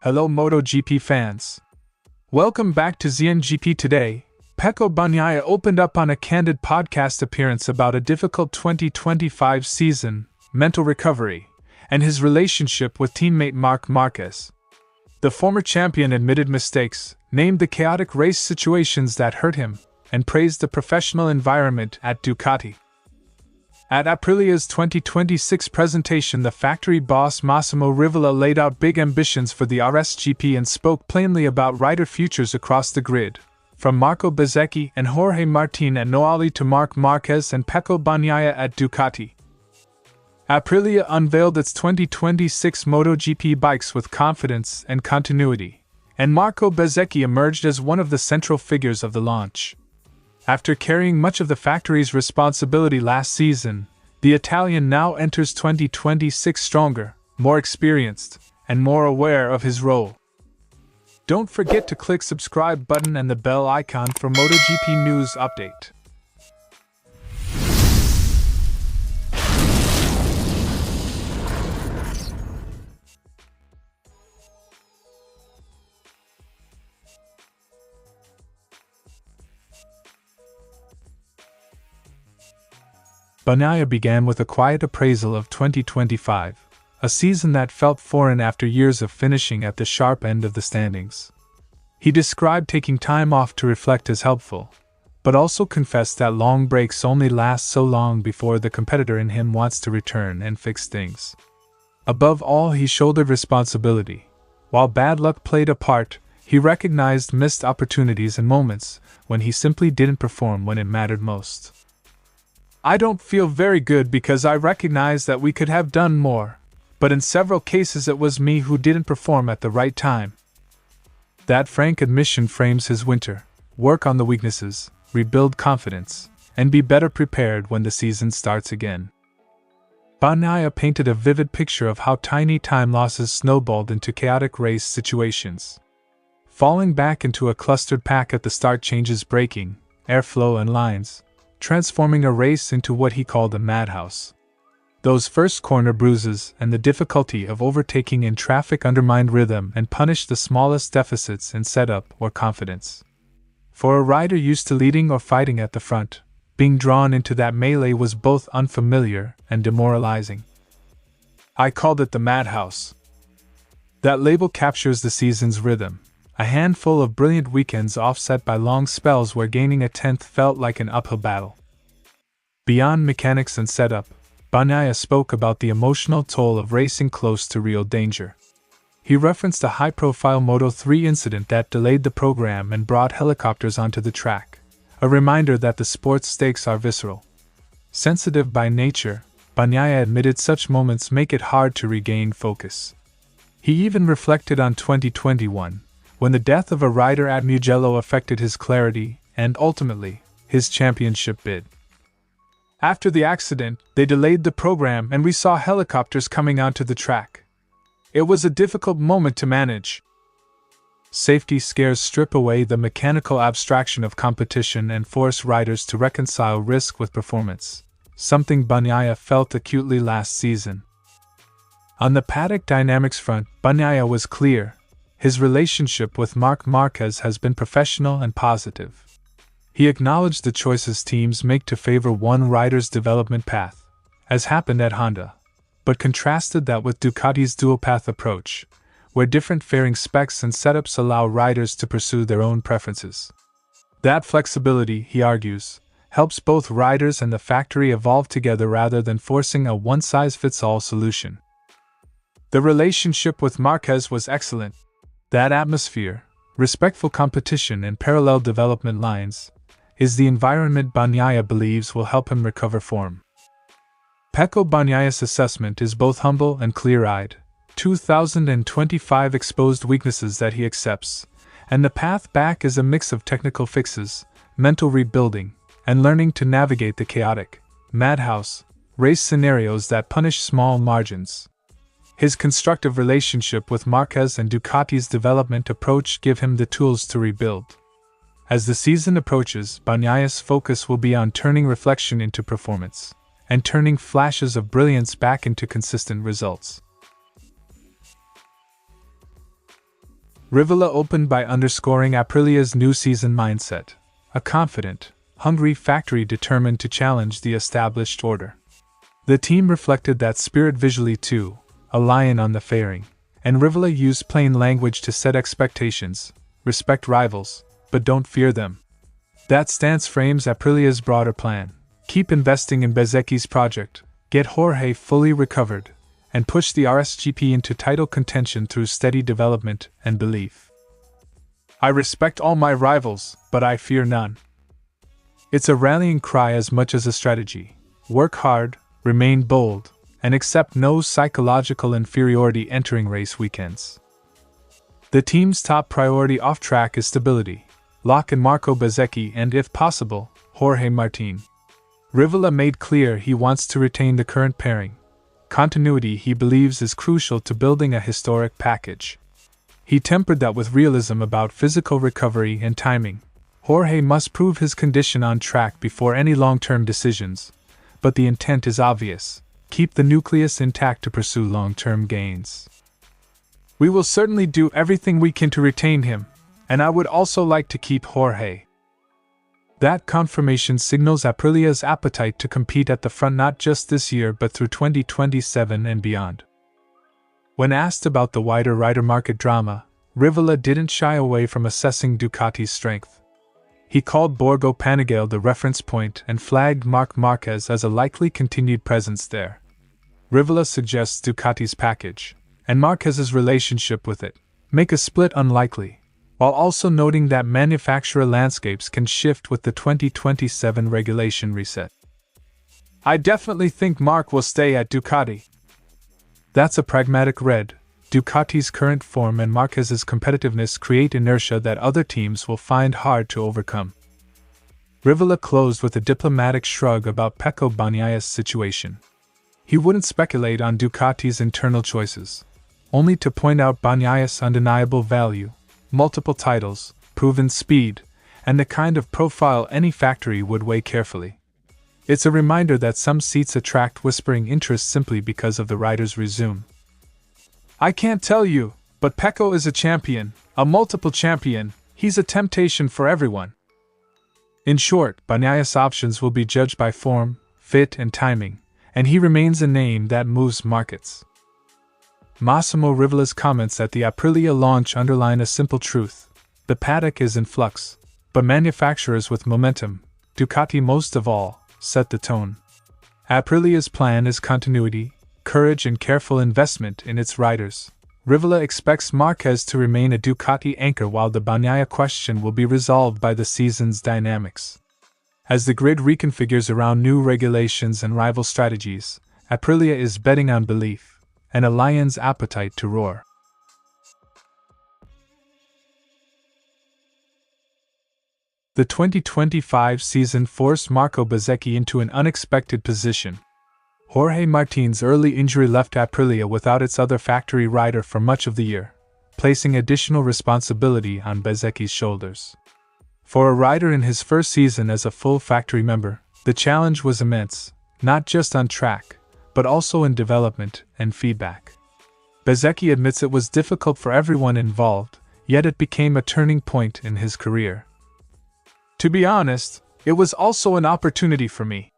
Hello MotoGP fans. Welcome back to ZNGP Today. Pecco Bagnaia opened up on a candid podcast appearance about a difficult 2025 season, mental recovery, and his relationship with teammate Marc Márquez. The former champion admitted mistakes, named the chaotic race situations that hurt him, and praised the professional environment at Ducati. At Aprilia's 2026 presentation, the factory boss Massimo Rivola laid out big ambitions for the RSGP and spoke plainly about rider futures across the grid, from Marco Bezzecchi and Jorge Martín at Noale to Marc Márquez and Pecco Bagnaia at Ducati. Aprilia unveiled its 2026 MotoGP bikes with confidence and continuity, and Marco Bezzecchi emerged as one of the central figures of the launch. After carrying much of the factory's responsibility last season, the Italian now enters 2026 stronger, more experienced, and more aware of his role. Don't forget to click subscribe button and the bell icon for MotoGP news update. Bagnaia began with a quiet appraisal of 2025, a season that felt foreign after years of finishing at the sharp end of the standings. He described taking time off to reflect as helpful, but also confessed that long breaks only last so long before the competitor in him wants to return and fix things. Above all, he shouldered responsibility. While bad luck played a part, he recognized missed opportunities and moments when he simply didn't perform when it mattered most. I don't feel very good because I recognize that we could have done more, but in several cases it was me who didn't perform at the right time. That frank admission frames his winter: work on the weaknesses, rebuild confidence, and be better prepared when the season starts again. Bagnaia painted a vivid picture of how tiny time losses snowballed into chaotic race situations. Falling back into a clustered pack at the start changes braking, airflow, and lines, transforming a race into what he called a madhouse. Those first corner bruises and the difficulty of overtaking in traffic undermined rhythm and punished the smallest deficits in setup or confidence. For a rider used to leading or fighting at the front, being drawn into that melee was both unfamiliar and demoralizing. I called it the madhouse. That label captures the season's rhythm. A handful of brilliant weekends offset by long spells where gaining a 10th felt like an uphill battle. Beyond mechanics and setup, Bagnaia spoke about the emotional toll of racing close to real danger. He referenced a high-profile Moto3 incident that delayed the program and brought helicopters onto the track, a reminder that the sport's stakes are visceral. Sensitive by nature, Bagnaia admitted such moments make it hard to regain focus. He even reflected on 2021, when the death of a rider at Mugello affected his clarity and, ultimately, his championship bid. After the accident, they delayed the program and we saw helicopters coming onto the track. It was a difficult moment to manage. Safety scares strip away the mechanical abstraction of competition and force riders to reconcile risk with performance, something Bagnaia felt acutely last season. On the paddock dynamics front, Bagnaia was clear. His relationship with Marc Márquez has been professional and positive. He acknowledged the choices teams make to favor one rider's development path, as happened at Honda, but contrasted that with Ducati's dual-path approach, where different fairing specs and setups allow riders to pursue their own preferences. That flexibility, he argues, helps both riders and the factory evolve together rather than forcing a one-size-fits-all solution. The relationship with Márquez was excellent. That atmosphere, respectful competition and parallel development lines, is the environment Bagnaia believes will help him recover form. Pecco Bagnaia's assessment is both humble and clear-eyed. 2025 exposed weaknesses that he accepts, and the path back is a mix of technical fixes, mental rebuilding, and learning to navigate the chaotic, madhouse, race scenarios that punish small margins. His constructive relationship with Márquez and Ducati's development approach give him the tools to rebuild. As the season approaches, Bagnaia's focus will be on turning reflection into performance, and turning flashes of brilliance back into consistent results. Rivola opened by underscoring Aprilia's new season mindset, a confident, hungry factory determined to challenge the established order. The team reflected that spirit visually too, a lion on the fairing, and Rivola used plain language to set expectations: respect rivals, but don't fear them. That stance frames Aprilia's broader plan: keep investing in Bezzecchi's project, get Jorge fully recovered, and push the RSGP into title contention through steady development and belief. I respect all my rivals, but I fear none. It's a rallying cry as much as a strategy. Work hard, remain bold, and accept no psychological inferiority entering race weekends. The team's top priority off-track is stability. Lock in Marco Bezzecchi and, if possible, Jorge Martín. Rivola made clear he wants to retain the current pairing. Continuity, he believes, is crucial to building a historic package. He tempered that with realism about physical recovery and timing. Jorge must prove his condition on track before any long-term decisions, but the intent is obvious: keep the nucleus intact to pursue long-term gains. We will certainly do everything we can to retain him, and I would also like to keep Jorge. That confirmation signals Aprilia's appetite to compete at the front not just this year but through 2027 and beyond. When asked about the wider rider market drama, Rivola didn't shy away from assessing Ducati's strength. He called Borgo Panigale the reference point and flagged Marc Márquez as a likely continued presence there. Rivola suggests Ducati's package, and Márquez's relationship with it, make a split unlikely, while also noting that manufacturer landscapes can shift with the 2027 regulation reset. I definitely think Marc will stay at Ducati. That's a pragmatic read. Ducati's current form and Márquez's competitiveness create inertia that other teams will find hard to overcome. Rivola closed with a diplomatic shrug about Pecco Bagnaia's situation. He wouldn't speculate on Ducati's internal choices, only to point out Bagnaia's undeniable value: multiple titles, proven speed, and the kind of profile any factory would weigh carefully. It's a reminder that some seats attract whispering interest simply because of the rider's resume. I can't tell you, but Pecco is a champion, a multiple champion. He's a temptation for everyone. In short, Bagnaia's options will be judged by form, fit, and timing, and he remains a name that moves markets. Massimo Rivola's comments at the Aprilia launch underline a simple truth: the paddock is in flux, but manufacturers with momentum, Ducati most of all, set the tone. Aprilia's plan is continuity, courage, and careful investment in its riders. Rivola expects Márquez to remain a Ducati anchor while the Bagnaia question will be resolved by the season's dynamics. As the grid reconfigures around new regulations and rival strategies, Aprilia is betting on belief and a lion's appetite to roar. The 2025 season forced Marco Bezzecchi into an unexpected position. Jorge Martín's early injury left Aprilia without its other factory rider for much of the year, placing additional responsibility on Bezzecchi's shoulders. For a rider in his first season as a full factory member, the challenge was immense, not just on track, but also in development and feedback. Bezzecchi admits it was difficult for everyone involved, yet it became a turning point in his career. To be honest, it was also an opportunity for me.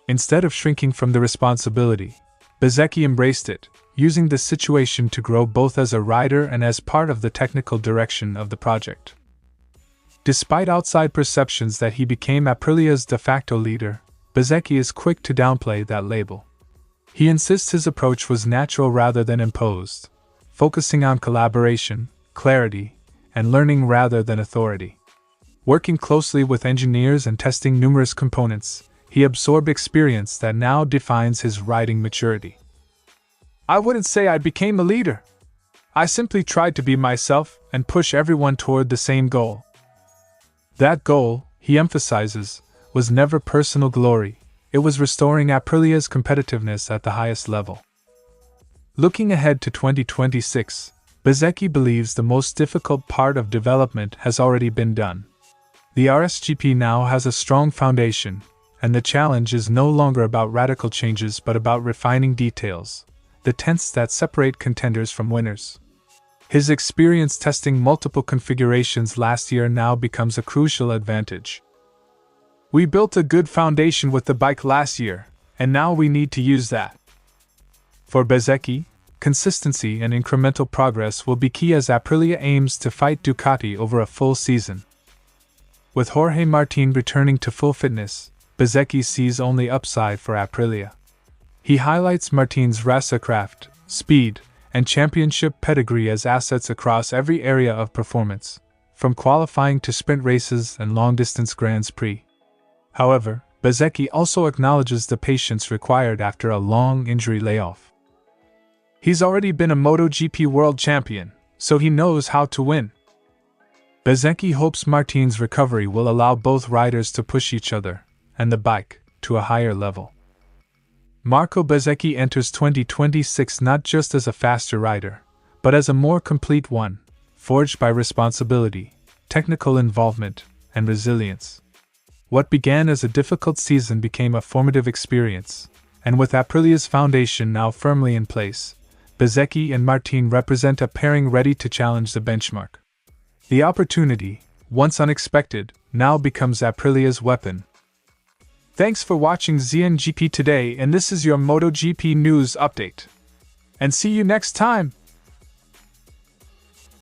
Instead of shrinking from the responsibility, Bezzecchi embraced it, using the situation to grow both as a rider and as part of the technical direction of the project. Despite outside perceptions that he became Aprilia's de facto leader, Bezzecchi is quick to downplay that label. He insists his approach was natural rather than imposed, focusing on collaboration, clarity, and learning rather than authority. Working closely with engineers and testing numerous components, he absorbed experience that now defines his riding maturity. I wouldn't say I became a leader. I simply tried to be myself and push everyone toward the same goal. That goal, he emphasizes, was never personal glory. It was restoring Aprilia's competitiveness at the highest level. Looking ahead to 2026, Bezzecchi believes the most difficult part of development has already been done. The RSGP now has a strong foundation, and the challenge is no longer about radical changes but about refining details, the tenets that separate contenders from winners. His experience testing multiple configurations last year now becomes a crucial advantage. We built a good foundation with the bike last year, and now we need to use that. For Bezzecchi, consistency and incremental progress will be key as Aprilia aims to fight Ducati over a full season. With Jorge Martín returning to full fitness, Bezzecchi sees only upside for Aprilia. He highlights Martín's racercraft, speed, and championship pedigree as assets across every area of performance, from qualifying to sprint races and long-distance Grands Prix. However, Bezzecchi also acknowledges the patience required after a long injury layoff. He's already been a MotoGP world champion, so he knows how to win. Bezzecchi hopes Martín's recovery will allow both riders to push each other, and the bike, to a higher level. Marco Bezzecchi enters 2026 not just as a faster rider, but as a more complete one, forged by responsibility, technical involvement, and resilience. What began as a difficult season became a formative experience, and with Aprilia's foundation now firmly in place, Bezzecchi and Martín represent a pairing ready to challenge the benchmark. The opportunity, once unexpected, now becomes Aprilia's weapon. Thanks for watching ZNGP Today, and this is your MotoGP news update. And see you next time!